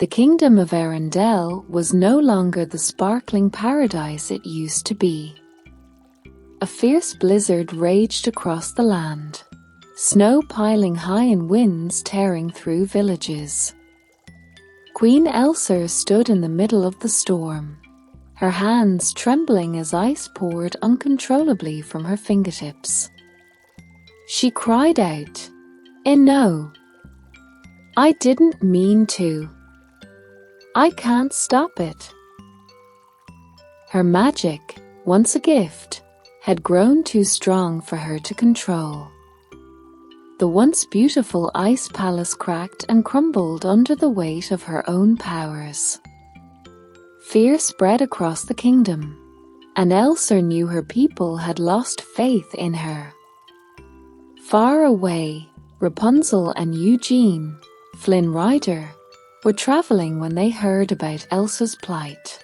The kingdom of Arendelle was no longer the sparkling paradise it used to be. A fierce blizzard raged across the land, snow piling high and winds tearing through villages. Queen Elsa stood in the middle of the storm, her hands trembling as ice poured uncontrollably from her fingertips. She cried out, "No! I didn't mean to. I can't stop it." Her magic, once a gift, had grown too strong for her to control. The once beautiful ice palace cracked and crumbled under the weight of her own powers. Fear spread across the kingdom, and Elsa knew her people had lost faith in her. Far away, Rapunzel and Eugene, Flynn Rider, were traveling when they heard about Elsa's plight.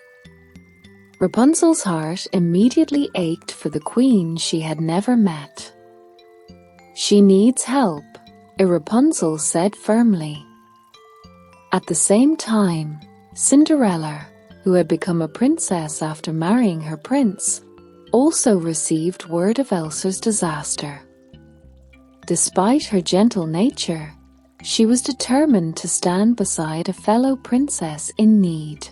Rapunzel's heart immediately ached for the queen she had never met. "She needs help," Rapunzel said firmly. At the same time, Cinderella, who had become a princess after marrying her prince, also received word of Elsa's disaster. Despite her gentle nature, she was determined to stand beside a fellow princess in need.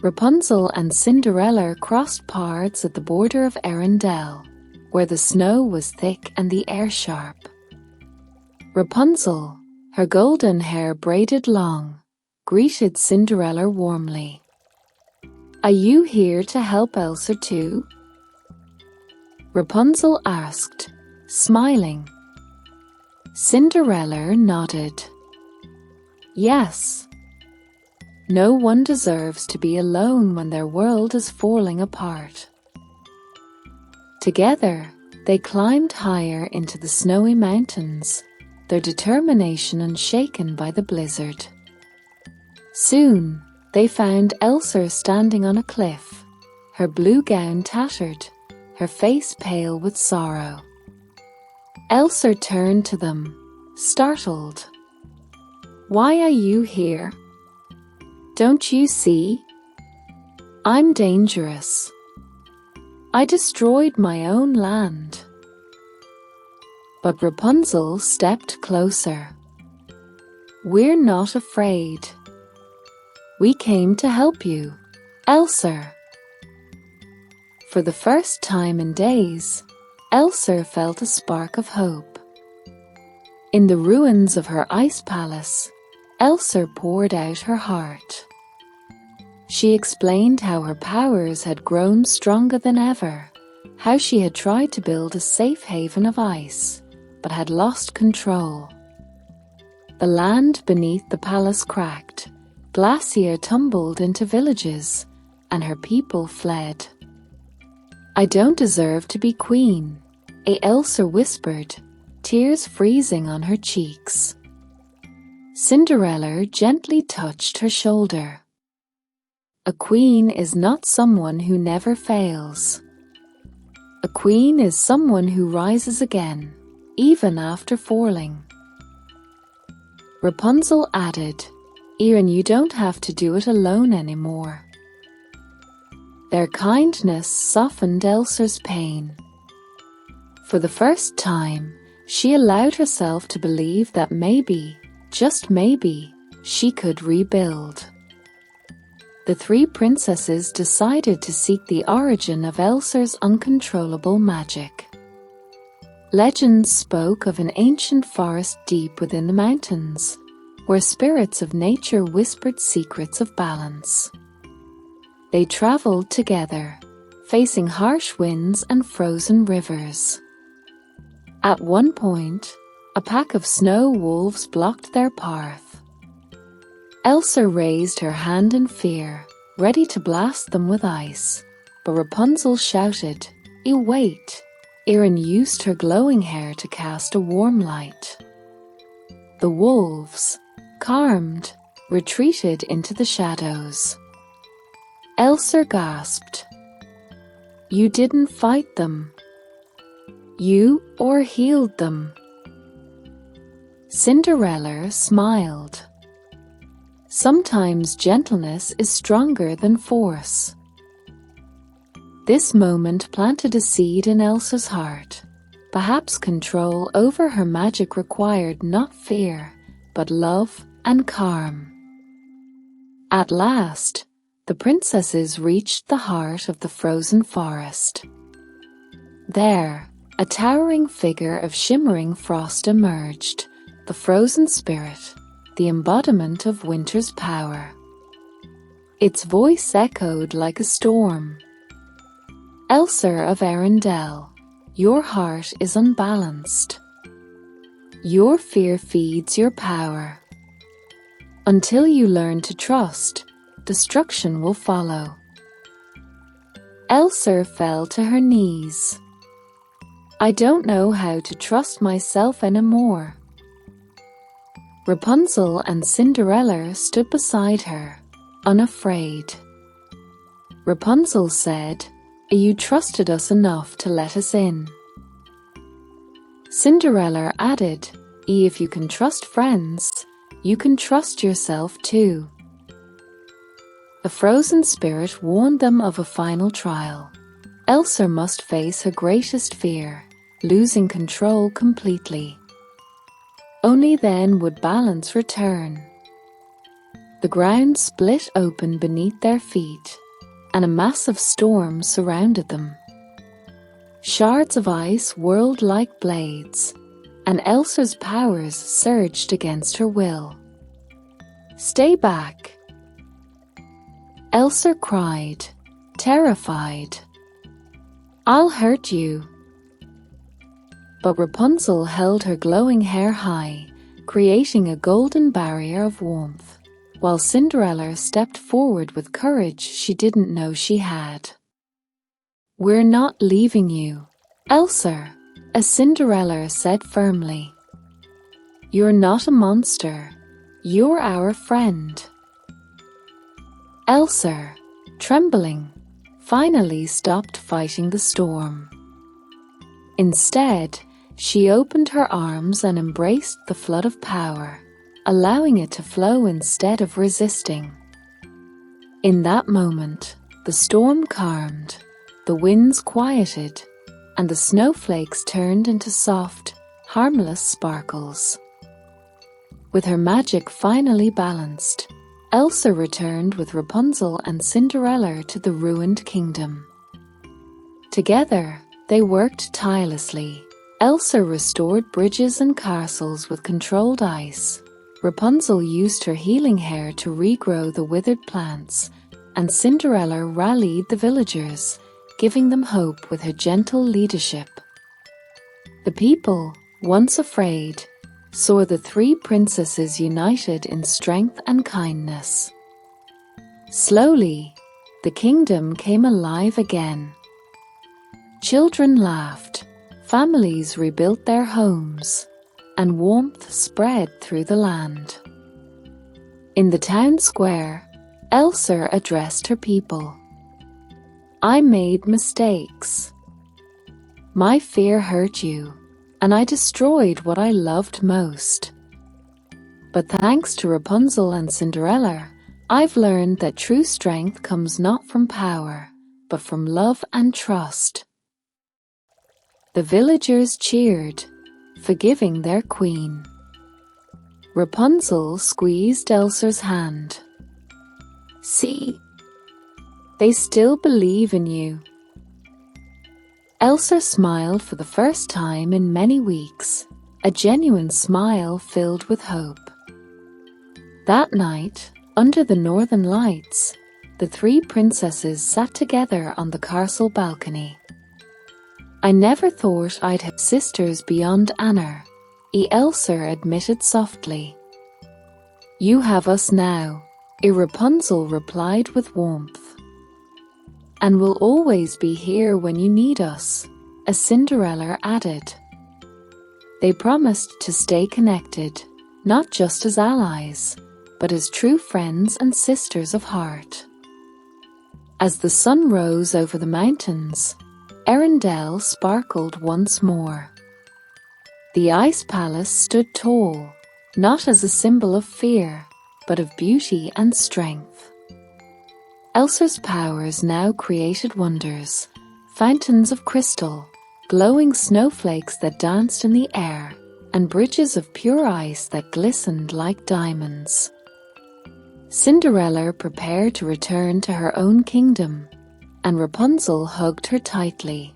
Rapunzel and Cinderella crossed paths at the border of Arendelle, where the snow was thick and the air sharp. Rapunzel, her golden hair braided long, greeted Cinderella warmly. "Are you here to help Elsa too?" Rapunzel asked, smiling. Cinderella nodded. "Yes. No one deserves to be alone when their world is falling apart." Together, they climbed higher into the snowy mountains, their determination unshaken by the blizzard. Soon, they found Elsa standing on a cliff, her blue gown tattered, her face pale with sorrow. Elsa turned to them, startled. "Why are you here? Don't you see? I'm dangerous. I destroyed my own land." But Rapunzel stepped closer. "We're not afraid. We came to help you, Elsa." For the first time in days, Elsa felt a spark of hope. In the ruins of her ice palace, Elsa poured out her heart. She explained how her powers had grown stronger than ever, how she had tried to build a safe haven of ice, but had lost control. The land beneath the palace cracked, glacier tumbled into villages, and her people fled. "I don't deserve to be queen," Elsa whispered, tears freezing on her cheeks. Cinderella gently touched her shoulder. "A queen is not someone who never fails. A queen is someone who rises again, even after falling." Rapunzel added, "Even you don't have to do it alone anymore." Their kindness softened Elsa's pain. For the first time, she allowed herself to believe that maybe, just maybe, she could rebuild. The three princesses decided to seek the origin of Elsa's uncontrollable magic. Legends spoke of an ancient forest deep within the mountains, where spirits of nature whispered secrets of balance. They traveled together, facing harsh winds and frozen rivers. At one point, a pack of snow wolves blocked their path. Elsa raised her hand in fear, ready to blast them with ice, but Rapunzel shouted, wait!" Erin used her glowing hair to cast a warm light. The wolves, calmed, retreated into the shadows. Elsa gasped. "You didn't fight them. You or healed them." Cinderella smiled. Sometimes gentleness is stronger than force. This moment planted a seed in Elsa's heart. Perhaps control over her magic required not fear, but love and calm. At last, the princesses reached the heart of the frozen forest. There, a towering figure of shimmering frost emerged, the frozen spirit, the embodiment of winter's power. Its voice echoed like a storm. Elsa of Arendelle, your heart is unbalanced. Your fear feeds your power. Until you learn to trust, destruction will follow. Elsa fell to her knees. I don't know how to trust myself anymore. Rapunzel and Cinderella stood beside her, unafraid. Rapunzel said, "You trusted us enough to let us in." Cinderella added, "If you can trust friends, you can trust yourself too." The frozen spirit warned them of a final trial. Elsa must face her greatest fear, losing control completely. Only then would balance return. The ground split open beneath their feet, and a massive storm surrounded them. Shards of ice whirled like blades, and Elsa's powers surged against her will. "Stay back!" Elsa cried, terrified. "I'll hurt you." But Rapunzel held her glowing hair high, creating a golden barrier of warmth, while Cinderella stepped forward with courage she didn't know she had. "We're not leaving you, Elsa," as Cinderella said firmly. "You're not a monster, you're our friend." Elsa, trembling, finally stopped fighting the storm. Instead, she opened her arms and embraced the flood of power, allowing it to flow instead of resisting. In that moment, the storm calmed, the winds quieted, and the snowflakes turned into soft, harmless sparkles. With her magic finally balanced, Elsa returned with Rapunzel and Cinderella to the ruined kingdom. Together, they worked tirelessly. Elsa restored bridges and castles with controlled ice. Rapunzel used her healing hair to regrow the withered plants, and Cinderella rallied the villagers, giving them hope with her gentle leadership. The people, once afraid, saw the three princesses united in strength and kindness. Slowly, the kingdom came alive again. Children laughed, families rebuilt their homes, and warmth spread through the land. In the town square, Elsa addressed her people. "I made mistakes. My fear hurt you, and I destroyed what I loved most. But thanks to Rapunzel and Cinderella, I've learned that true strength comes not from power, but from love and trust." The villagers cheered, forgiving their queen. Rapunzel squeezed Elsa's hand. "See, they still believe in you." Elsa smiled for the first time in many weeks, a genuine smile filled with hope. That night, under the northern lights, the three princesses sat together on the castle balcony. "I never thought I'd have sisters beyond Anna," Elsa admitted softly. "You have us now," Rapunzel replied with warmth. "And we'll always be here when you need us," as Cinderella added. They promised to stay connected, not just as allies, but as true friends and sisters of heart. As the sun rose over the mountains, Arendelle sparkled once more. The ice palace stood tall, not as a symbol of fear, but of beauty and strength. Elsa's powers now created wonders, fountains of crystal, glowing snowflakes that danced in the air, and bridges of pure ice that glistened like diamonds. Cinderella prepared to return to her own kingdom, and Rapunzel hugged her tightly.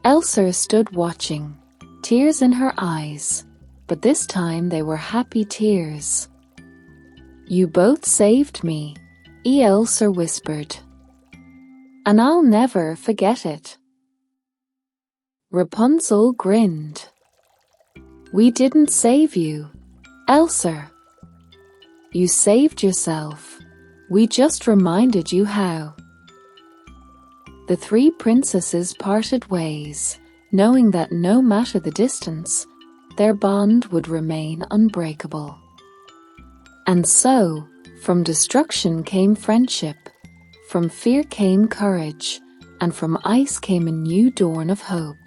Elsa stood watching, tears in her eyes, but this time they were happy tears. "You both saved me," Elsa whispered, "and I'll never forget it." Rapunzel grinned. "We didn't save you, Elsa. You saved yourself. We just reminded you how." The three princesses parted ways, knowing that no matter the distance, their bond would remain unbreakable. And so, from destruction came friendship, from fear came courage, and from ice came a new dawn of hope.